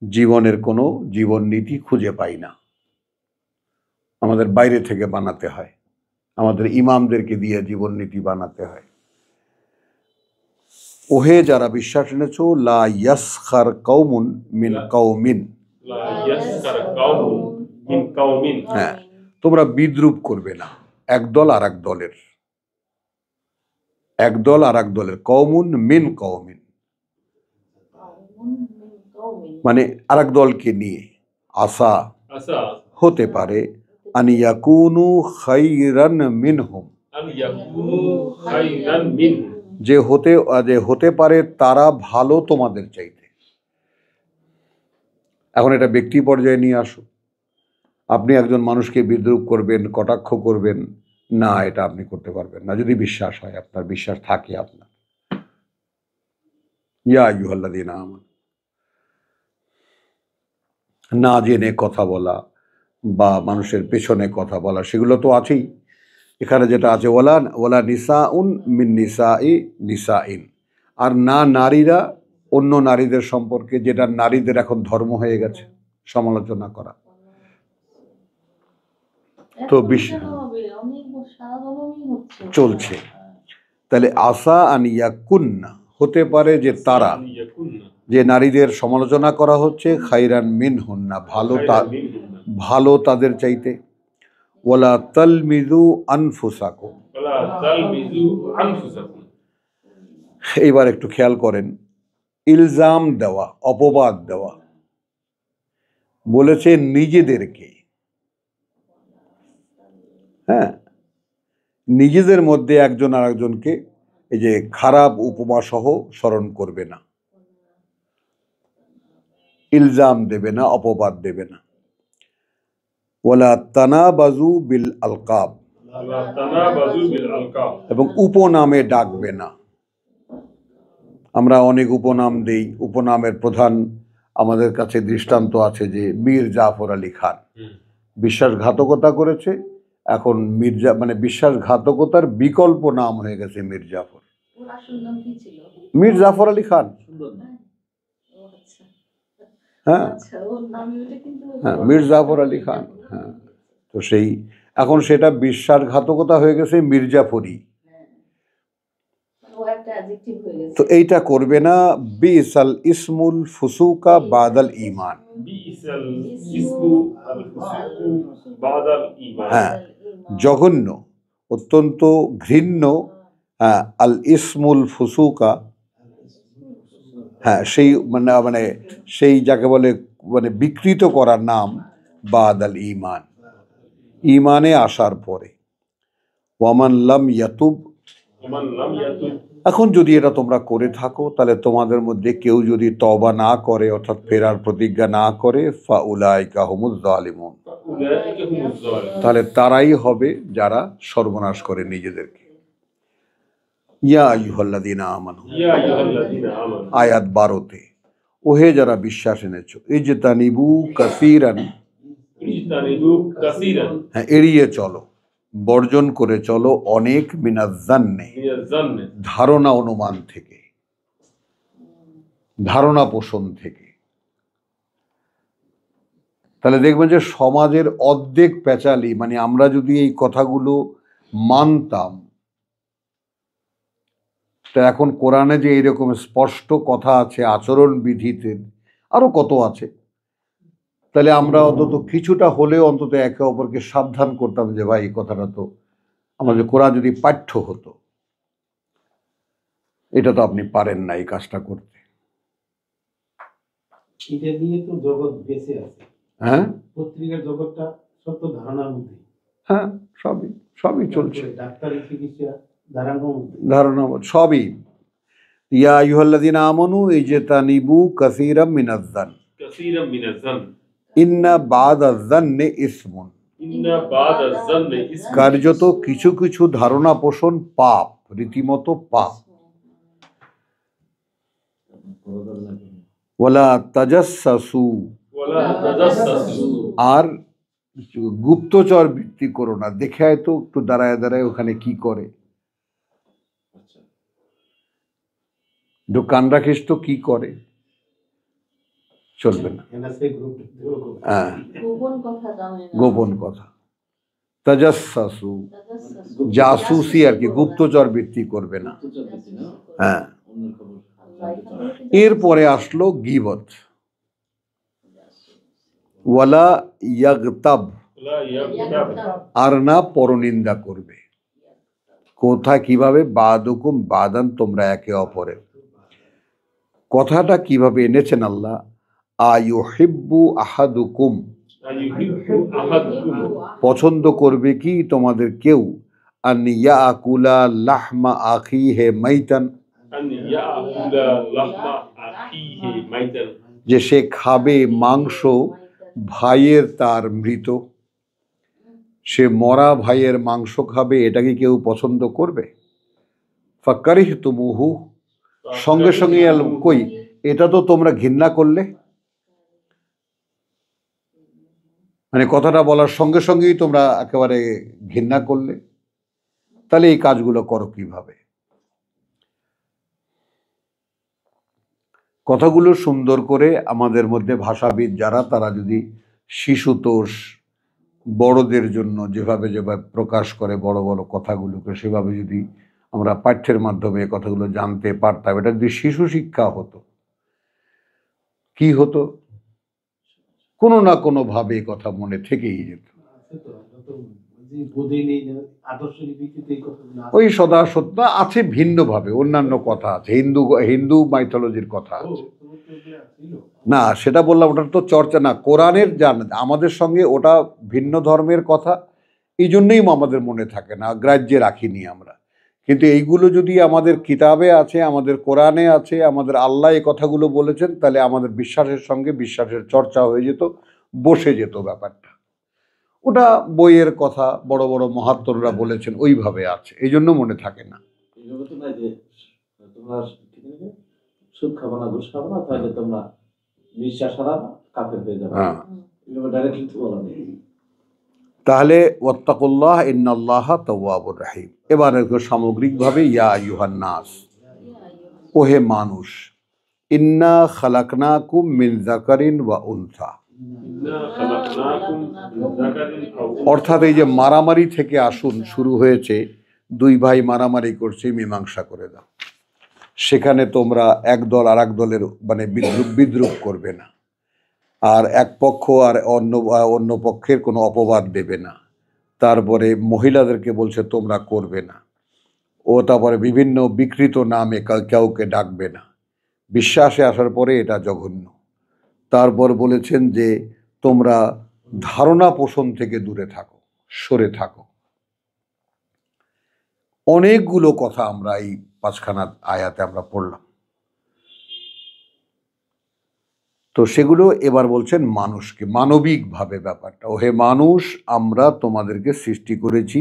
জীবনের কোনো জীবন নীতি খুঁজে পাই না, আমাদের বাইরে থেকে বানাতে হয়, আমাদের ইমামদেরকে দিয়ে জীবন নীতি বানাতে হয়। ওহে যারা বিশ্বাস এনেছো, লা ইয়াসখার কওমুন মিন কওমিন, লা ইয়াসখার কাওমুন মিন কাওমিন। হ্যাঁ, তোমরা বিদ্রুপ করবে না একদল আর এক দলের, একদল আর এক দলের, কওমুন মিন কওমিন মানে আর এক দলকে নিয়ে, আসা, আসা, হতে পারে, আন ইয়াকুনু খাইরান মিনহুম, আন ইয়াকুনু খায়রান মিনহুম। যে হতে পারে তারা ভালো তোমাদের চাইতে। এখন এটা ব্যক্তি পর্যায়ে নিয়ে আসো, আপনি একজন মানুষকে বিদ্রুপ করবেন, কটাক্ষ করবেন না, এটা আপনি করতে পারবেন না যদি বিশ্বাস হয়, আপনার বিশ্বাস থাকে আপনার। ইয়া আইয়ুহাল্লাযীনা আমানু, না জেনে কথা বলা বা মানুষের পেছনে কথা বলা, সেগুলো তো আছেই। এখানে যেটা আছে, ওয়ালা ওয়ালা নিসাউন মিন নিসাই নিসাইন, আর না নারীরা অন্য নারীদের সম্পর্কে, যেটা নারীদের এখন ধর্ম হয়ে গেছে সমালোচনা করা। তো চলছে, তাহলে আসা আন ইয়াকুন্না, হতে পারে যে তারা, আন ইয়াকুননা, যে নারীদের সমালোচনা করা হচ্ছে, খাইরান মিনহুন্না, খায়রান মিনহুন্না। ভালো তাদের চাইতে। ওয়ালা তালমিজু আনফুসাকুম, ওয়ালা তালমিজু আনফুসাকুম। এইবার একটু খেয়াল করেন, ইলজাম দেওয়া, অপবাদ দেওয়া, বলেছে নিজেদেরকে। হ্যাঁ, নিজেদের মধ্যে একজন আর একজনকে এই যে খারাপ উপমা সহ স্মরণ করবে না, ইলজাম দেবে না, অপবাদ দেবে না। ওয়ালা তানাবাজু বিল আলকাব, ওয়ালা তানাবাজু বিল আলকাব। এবং উপনামে ডাকবে না। আমরা অনেক উপনাম দেই, উপনামের প্রধান আমাদের কাছে দৃষ্টান্ত আছে যে মীর জাফর আলী খান বিশ্বাসঘাতকতা করেছে, এখন মির্জা, মানে বিশ্বাসঘাতকতার বিকল্প নাম হয়ে গেছে মীর জাফর। ওর আসল নাম কি ছিল? মীর জাফর আলী খান। সুন্দর না? ও আচ্ছা হ্যাঁ আচ্ছা, ওর নাম ওটা কিন্তু হ্যাঁ, মীর জাফর আলী খান। হ্যাঁ, তো সেই এখন সেটা বিশ্বাসঘাতকতা হয়ে গেছে মির্জাফরি। হ্যাঁ, মানে ও একটা অ্যাডজেক্টিভ হয়ে গেছে। তো এইটা করবে না। বিসাল ইসমুল ফুসুকা বাদাল ইমান। বিইসাল ইসমু আল ফুসুকু বাদাল ঈমান। হ্যাঁ, জঘন্য, অত্যন্ত ঘৃণ্য। হ্যাঁ, আল ইসমুল ফুসুকা, হ্যাঁ সেই মানে মানে সেই যাকে বলে মানে বিকৃত করার নাম বাদাল ইমান, ইমানে আসার পরে। ওয়ামান লাম ইয়াতুব, ওমান লাম ইয়াতুব, এখন যদি এটা তোমরা করে থাকো তাহলে তোমাদের মধ্যে কেউ যদি তওবা না করে অর্থাৎ ফেরার প্রতিজ্ঞা না করে ফাউলাইকা হুমুজ জালিমুন, উলাইকা হুমুজ জালিমুন, তাহলে তারাই হবে যারা সর্বনাশ করে নিজেদেরকে। ইয়া আইয়ুহাল্লাযীনা আমানু, ইয়া আইয়ুহাল্লাযীনা আমানু, আয়াত 12-তে, ওহে যারা বিশ্বাস এনেছো, ইজতানিবু কাসীরান, ইজতানিবু কাসীরান, হ্যাঁ এড়িয়ে চলো, বর্জন করে চলো অনেক, মিনাজ-জান্নি, মিনাজ জান্নি, ধারণা অনুমান থেকে, ধারণা পোষণ থেকে। তাহলে দেখবেন যে সমাজের অর্ধেক পেঁচালি, মানে আমরা যদি এই কথাগুলো মানতাম, তা এখন কোরআনে যে এইরকম স্পষ্ট কথা আছে, আচরণ বিধিতে আরো কত আছে, তাহলে আমরা অন্তত কিছুটা হলেও অন্তত একে অপরকে সাবধান করতাম যে ভাই এই কথাটা তো আমাদের কোরআন যদি পাঠ্য হতো। এটা তো আপনি পারেন না এই কাজটা করতে। এটা নিয়ে তো জগৎ বেঁচে আছে। হ্যাঁ পত্রিকার জগৎটা সব তো ধারণার মধ্যে। হ্যাঁ, সবই সবই চলছে ডাক্তারি চিকিৎসা ধারণার মধ্যে। ধারণা সবই। ইয়া আইয়ুহাল্লাযীনা আমানু ইজতানিবু কাসীরাম মিনাজ-জান, কাসীরাম মিনাজ জান্ন, ইন্না বাদাজ-জান্নি ইসমুন, ইন্না বাদাজ জান্নি ইসমুন, কার্যত কিছু কিছু ধারণা পোষণ পাপ, রীতিমতো পাপ। ওয়ালা তাজাসসু, ওয়ালা তাজাসসু, আর গুপ্তচর বৃত্তি করো না। দেখে আয় তো একটু দাঁড়ায় দাঁড়ায় ওখানে কি করে, একটু কান রাখিস তো কি করে, চলবে না। এনএসএ গ্রুপ হ্যাঁ, গোপন কথা জানে না। গোপন কথা, তাজাসসু, তাজাসসু, জাসুসি আর কি, গুপ্তচর বৃত্তি করবে না। হ্যাঁ, আল্লাহ এখানে এরপরে আসলো গীবত, ওয়ালা ইয়াগতাব, ওয়ালা ইয়াগতাব, আর না পরনিন্দা করবে। কোথায় কিভাবে, বাদুকুম বাদান, তোমরা একে অপরের। কথাটা কিভাবে এনেছেন আল্লাহ, আয়ুহিব্বু আহাদুকুম, আইয়ুহিব্বু আহাদুকুম, পছন্দ করবে কি তোমাদের কেউ, আন ইয়াকুলা লাহমা আখিহি মাইতান, আন ইয়াকুলা লাহমা আখিহি মাইতান, যে সে খাবে মাংস ভাইয়ের তার মৃত, সে মরা ভাইয়ের মাংস খাবে, এটা কি কেউ পছন্দ করবে? ফাকারিহতুমুহু, সঙ্গে সঙ্গে কই এটা তো তোমরা ঘৃণা করলে, মানে কথাটা বলার সঙ্গে সঙ্গেই তোমরা একেবারে ঘৃণা করলে। তাহলে এই কাজগুলো করো কিভাবে? কথাগুলো সুন্দর করে আমাদের মধ্যে ভাষাবিদ যারা, তারা যদি শিশুতোষ বড়দের জন্য যেভাবে যেভাবে প্রকাশ করে বড় বড় কথাগুলোকে, সেভাবে যদি আমরা পাঠ্যের মাধ্যমে এই কথাগুলো জানতে পারতাম, এটা যদি শিশু শিক্ষা হতো, কি হতো, কোনো না কোনো ভাবে এই কথা মনে থেকেই যেত। ওই সদা সত্য আছে, ভিন্নভাবে অন্যান্য কথা আছে, হিন্দু মাইথোলজির কথা আছে না, সেটা বললাম, ওটা তো চর্চা না, কোরআনের জান আমাদের সঙ্গে ওটা ভিন্ন ধর্মের কথা, এই জন্যই আমাদের মনে থাকে না, গ্রাহ্যে রাখিনি আমরা। কিন্তু এইগুলো যদি আমাদের কিতাবে আছে, আমাদের কোরআনে আছে, আমাদের আল্লাহ এই কথাগুলো বলেছেন, তাহলে আমাদের বিশ্বাসের সঙ্গে বিশ্বাসের চর্চা হয়ে যেত, বসে যেত ব্যাপারটা। ওটা বইয়ের কথা, বড় বড় মহাত্মরা বলেছেন, ওইভাবে আছে, এই জন্য মনে থাকে না। তোমরা সুদ খাবো না, ঘুষ খাবো না, তাহলে তোমরা বিশ্বাস হারাবা, কাফের হয়ে যাবে। হ্যাঁ, এভাবে ডাইরেক্টলি তো বলা নেই। তাহলে ওয়াত্তাকুল্লাহ ইন্নাল্লাহা তাওয়াবুর রাহিম। এবার সামগ্রিকভাবে ইয়া আইয়ুহান নাস, ওহে মানুষ, ইন্না খালাকনাকুম মিন যাকারিন ওয়া উনসা, ইন্না খালাকনাকুম মিন যাকারিন আও উনসা। অর্থাৎ এই যে মারামারি থেকে আসুন শুরু হয়েছে, দুই ভাই মারামারি করছে, মীমাংসা করে দাও। সেখানে তোমরা এক দল আর এক দলের মানে বিদ্রুপ করবে না, আর এক পক্ষ আর অন্য পক্ষের কোনো অপবাদ দেবে না। তারপরে মহিলাদেরকে বলছে তোমরা করবে না, ও তারপরে বিভিন্ন বিকৃত নামে কাউকে ডাকবে না। বিশ্বাসে আসার পরে এটা জঘন্য। তারপর বলেছেন যে তোমরা ধারণা পোষণ থেকে দূরে থাকো, সরে থাকো। অনেকগুলো কথা আমরা এই 5খানা আয়াতে আমরা পড়লাম। তো সেগুলো এবার বলছেন মানুষকে, মানবিকভাবে ব্যাপারটা। ওহে মানুষ, আমরা তোমাদেরকে সৃষ্টি করেছি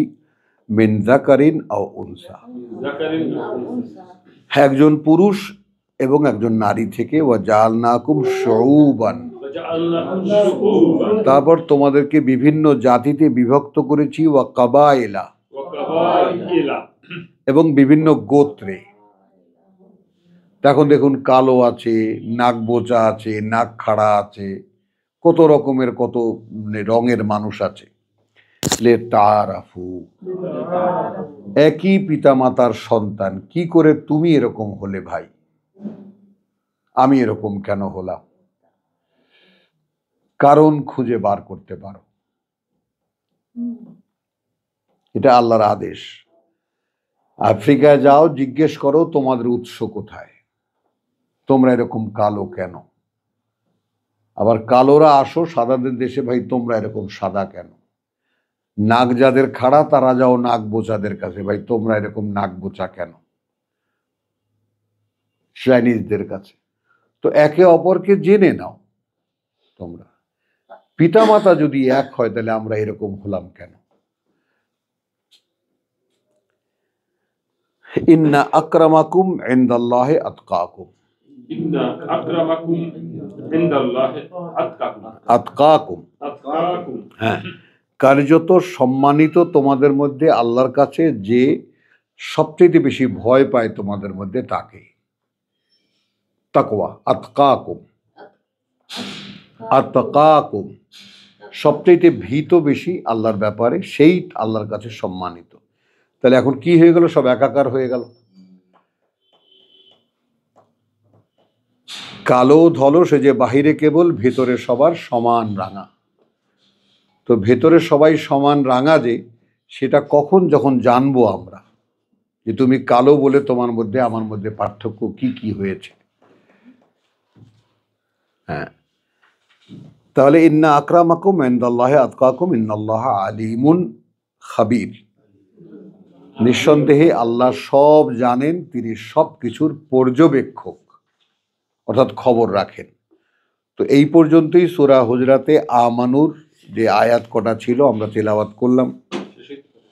মিন যাকারিন আও উনসা, যাকারিন আও উনসা। একজন পুরুষ এবং একজন নারী থেকে। ওয়া জাআলনাকুম শুউবান, ওয়া জাআলনাকুম শুউবান। তারপর তোমাদেরকে বিভিন্ন জাতিতে বিভক্ত করেছি। ওয়া কাবাইলা, ওয়া কাবাইলা, এবং বিভিন্ন গোত্রে। এখন দেখুন, কালো আছে, নাক বোচা আছে, নাক খাড়া আছে, কত রকমের কত রঙের মানুষ আছে। লে তারাফু, একই পিতামাতার সন্তান, কি করে তুমি এরকম হলে ভাই, আমি এরকম কেন হলাম? কারণ খুঁজে বার করতে পারো। এটা আল্লাহর আদেশ। আফ্রিকায় যাও, জিজ্ঞেস করো তোমাদের উৎস কোথায়, তোমরা এরকম কালো কেন? আবার কালোরা আসো সাদাদের দেশে, ভাই তোমরা এরকম সাদা কেন? নাক যাদের খাড়া তারা যাও নাক বোচাদের কাছে, ভাই তোমরা এরকম নাক বোচা কেন? চাইনিজদের কাছে। তো একে অপরকে জেনে নাও তোমরা। পিতামাতা যদি এক হয় তাহলে আমরা এরকম হলাম কেন? ইন্না আকরামাকুম ইনদাল্লাহি আতকাকুম, ইন্না আকরামাকুম ইনদাল্লাহি আতকাকুম। আতকাকুম, আতকাকুম। হ্যাঁ, কার্যত সম্মানিত তোমাদের মধ্যে আল্লাহর কাছে যে সবচেয়ে বেশি ভয় পায় তোমাদের মধ্যে তাকে। তাকওয়া, আতকাকুম, আতকাকুম, সবচেয়ে ভীত বেশি আল্লাহর ব্যাপারে, সেই আল্লাহর কাছে সম্মানিত। তাহলে এখন কি হয়ে গেল? সব একাকার হয়ে গেল। কালো ধলো সে যে বাহিরে কেবল, ভেতরে সবার সমান রাঙা। তো ভেতরে সবাই সমান রাঙা যে, সেটা কখন? যখন জানবো আমরা যে তুমি কালো বলে তোমার মধ্যে আমার মধ্যে পার্থক্য কি কি হয়েছে। হ্যাঁ, তাহলে ইন্না আকরামাকুম ইনদাল্লাহি আতকাকুম ইন্নাল্লাহা আলিমুন খাবির, নিঃসন্দেহে আল্লাহ সব জানেন, তিনি সব কিছুর পর্যবেক্ষক, অর্থাৎ খবর রাখেন। তো এই পর্যন্তই সূরা হুজরাতে আমানুর যে আয়াত কটা ছিল আমরা তেলাওয়াত করলাম।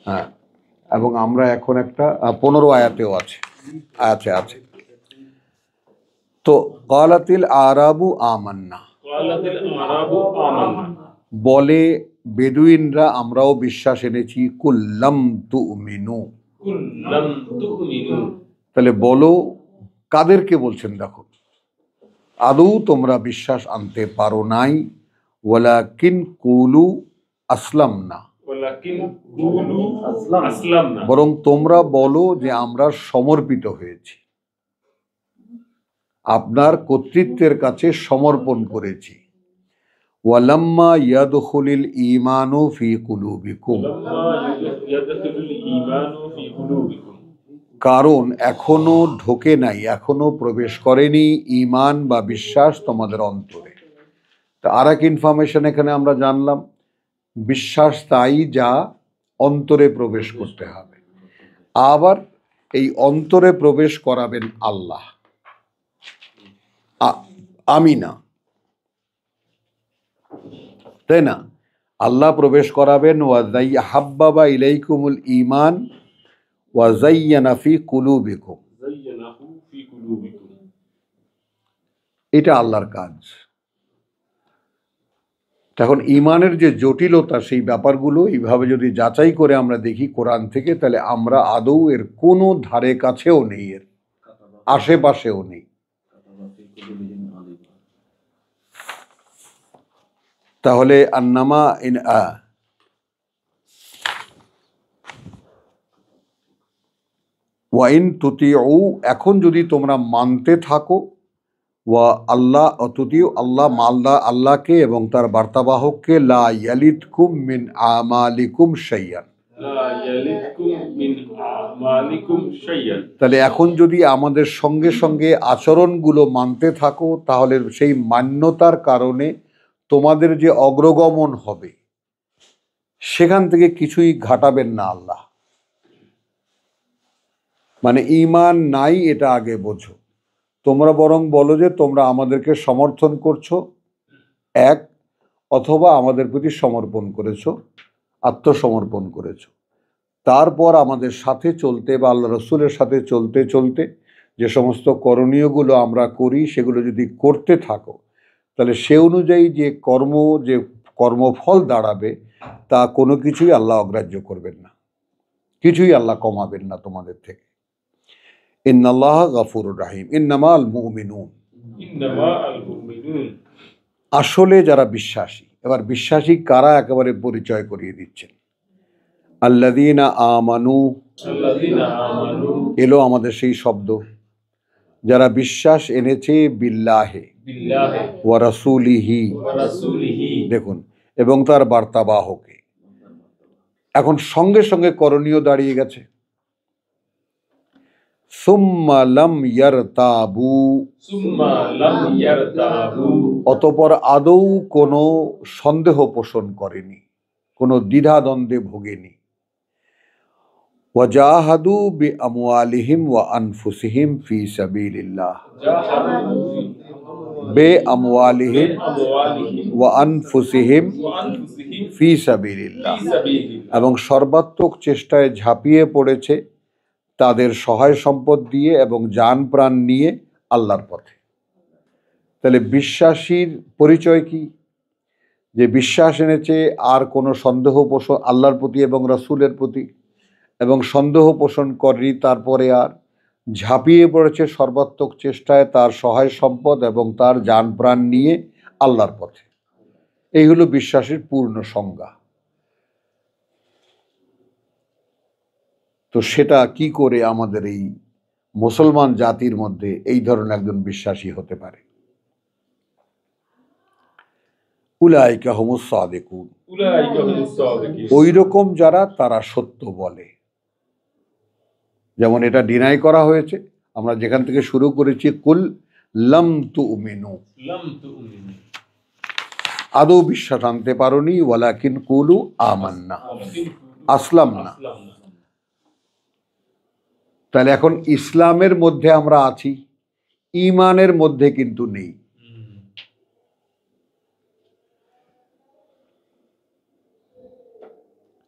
হ্যাঁ, এবং আমরা এখন একটা 15 আয়াতেও আছে, আছে। তো ক্বালাতিল আরাবু আমান্না, ক্বালাতিল আরাবু আমান্না। বলে বেদুইনরা আমরাও বিশ্বাস এনেছি। কুল্লাম তুমিনু, কুল্লাম তুমিনু। তাহলে বলো কাদেরকে বলছেন? দেখো, আদৌ তোমরা বিশ্বাস আনতে পারো নাই। ওয়ালাকিন কুলু আসলামনা, ওয়ালাকিন কুলু আসলামনা। বরং তোমরা বলো যে আমরা সমর্পিত হয়েছি, আপনার কর্তৃত্বের কাছে সমর্পণ করেছি। ওয়ালাম্মা ইয়াদখুলিল ঈমানু ফি কুলুবিকুম, লাম্মা ইয়াদখুলুল ঈমানু ফি কুলুবিকুম। কারণ এখনো ঢোকে নাই, এখনো প্রবেশ করেনি ঈমান বা বিশ্বাস তোমাদের অন্তরে। তো আর এক ইনফরমেশন এখানে আমরা জানলাম, বিশ্বাস তাই যা অন্তরে প্রবেশ করতে হবে। আবার এই অন্তরে প্রবেশ করাবেন আল্লাহ, আমি না, তাই না? আল্লাহ প্রবেশ করাবেন। হাব্বাবা ইলাইকুমুল ঈমান ওয়া যায়্যানা ফি কুলুবিকুম, যায়্যানাহু ফি কুলুবিকুম। এটা আল্লাহর কাজ। এখন ইমানের যে জটিলতা সেই ব্যাপারগুলো এইভাবে যদি যাচাই করে আমরা দেখি কোরআন থেকে, তাহলে আমরা আদৌ এর কোনো ধারে কাছেও নেই, এর আশেপাশেও নেই। তাহলে আন্নামা ইন ওয়াইন তুতিউ, এখন যদি তোমরা মানতে থাকো, ওয়া আল্লাহ তুতিউ আল্লাহ মাল্লা আল্লাহকে এবং তার বার্তাবাহককে, লা ইয়ালিদকুম মিন আমালিকুম শাইয়ান, লা ইয়ালিদকুম মিন আমালিকুম শাইয়ান। তাহলে এখন যদি আমাদের সঙ্গে সঙ্গে আচরণগুলো মানতে থাকো, তাহলে সেই মান্যতার কারণে তোমাদের যে অগ্রগমন হবে সেখান থেকে কিছুই ঘাটাবেন না আল্লাহ। মানে ঈমান নাই এটা আগে বোঝো। তোমরা বরং বলো যে তোমরা আমাদেরকে সমর্থন করছো, এক, অথবা আমাদের প্রতি সমর্পণ করেছো, আত্মসমর্পণ করেছো। তারপর আমাদের সাথে চলতে বা আল্লাহ রসুলের সাথে চলতে চলতে যে সমস্ত করণীয়গুলো আমরা করি সেগুলো যদি করতে থাকো, তাহলে সে অনুযায়ী যে কর্মফল দাঁড়াবে তা কোনো কিছুই আল্লাহ অগ্রাহ্য করবেন না, কিছুই আল্লাহ কমাবেন না তোমাদের থেকে। ইন্নাল্লাহ গফুরুর রাহিম, ইন্নামা আল মুমিনুন, ইন্নামা আল মুমিনুন, আসলে যারা বিশ্বাসী। এবার বিশ্বাসী কারা একেবারে পরিচয় করিয়ে দিচ্ছেন। আল্লাযীনা আমানু, আল্লাযীনা আমানু, এলো আমাদের সেই শব্দ, যারা বিশ্বাস এনেছে বিল্লাহে বিল্লাহি ওয়া রাসূলিহি, ওয়া রাসূলিহি, দেখুন, এবং তার বার্তাবাহকে। এখন সঙ্গে সঙ্গে করণীয় দাঁড়িয়ে গেছে। সুম্মা লাম ইয়ারতাবু, সুম্মা লাম ইয়ারতাবু, অতঃপর আদৌ কোনো সন্দেহ পোষণ করেনি, কোনো দ্বিধাদ্বন্দ্বে ভোগেনি। ওয়াজাহাদু বিআমওয়ালিহিম ওয়া আনফুসিহিম ফি সাবিলিল্লাহ, জাহাদু বিআমওয়ালিহিম আমওয়ালিহিম ওয়া আনফুসিহিম ওয়া আনফুসিহিম ফি সাবিলিল্লাহ, ফি সাবিলিল্লাহ, এবং সর্বাত্মক চেষ্টায় ঝাঁপিয়ে পড়েছে তাদের সহায় সম্পদ দিয়ে এবং জান প্রাণ নিয়ে আল্লাহর পথে। তাহলে বিশ্বাসীর পরিচয় কি? যে বিশ্বাস এনেছে আর কোনো সন্দেহ পোষণ আল্লাহর প্রতি এবং রাসূলের প্রতি, এবং সন্দেহ পোষণ করেনি, তারপরে আর ঝাঁপিয়ে পড়েছে সর্বাত্মক চেষ্টায় তার সহায় সম্পদ এবং তার জান প্রাণ নিয়ে আল্লাহর পথে। এই হলো বিশ্বাসের পূর্ণ সংজ্ঞা। তো সেটা কি করে আমাদের এই মুসলমান জাতির মধ্যে এই ধরনের একজন বিশ্বাসী হতে পারে? উলাইকা হুমুস সাদিকুন, উলাইকা হুমুস সাদিকুন, ওই রকম যারা, তারা সত্য বলে। যেমন এটা ডিনাই করা হয়েছে, আমরা যেখান থেকে শুরু করেছি, কুল লাম তুমিনু, লাম তুমিনু, আদৌ বিশ্বাস আনতে পারোনি, ওয়ালাকিন কুলু আমান্না, আসলাম না। তাহলে এখন ইসলামের মধ্যে আমরা আছি, ঈমানের মধ্যে কিন্তু নেই।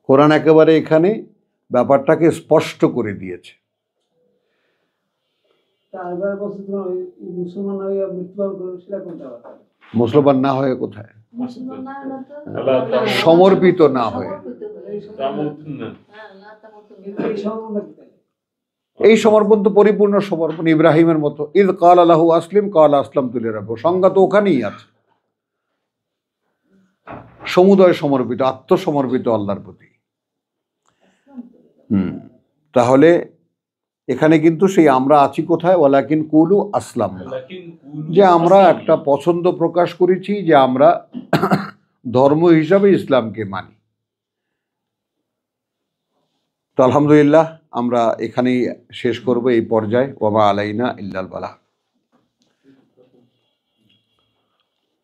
কোরআন একেবারে এখানে ব্যাপারটাকে স্পষ্ট করে দিয়েছে। মুসলমান না হয়ে কোথায়? মুসলমান না হলে তো আল্লাহ তাআলা সমর্পিত না হয়ে। তামুতুন্না, এই সমর্পণ তো পরিপূর্ণ সমর্পণ, ইব্রাহিমের মতো। ইদ কাল আলাহু আসলিম কাল আসলাম তুলে রাখবো, সংজ্ঞা তো ওখানেই আছে। সমুদয় সমর্পিত, আত্মসমর্পিত আল্লাহর প্রতি। তাহলে এখানে কিন্তু সেই আমরা আছি কোথায়? ওয়ালাকিন কুলু আসলাম না, লাকিন কুলু, যে আমরা একটা পছন্দ প্রকাশ করেছি যে আমরা ধর্ম হিসাবে ইসলামকে মানি। তো আলহামদুলিল্লাহ আমরা এখানেই শেষ করব এই পর্যায়ে। ওয়া মা আলাইনা ইল্লাল বালাগ।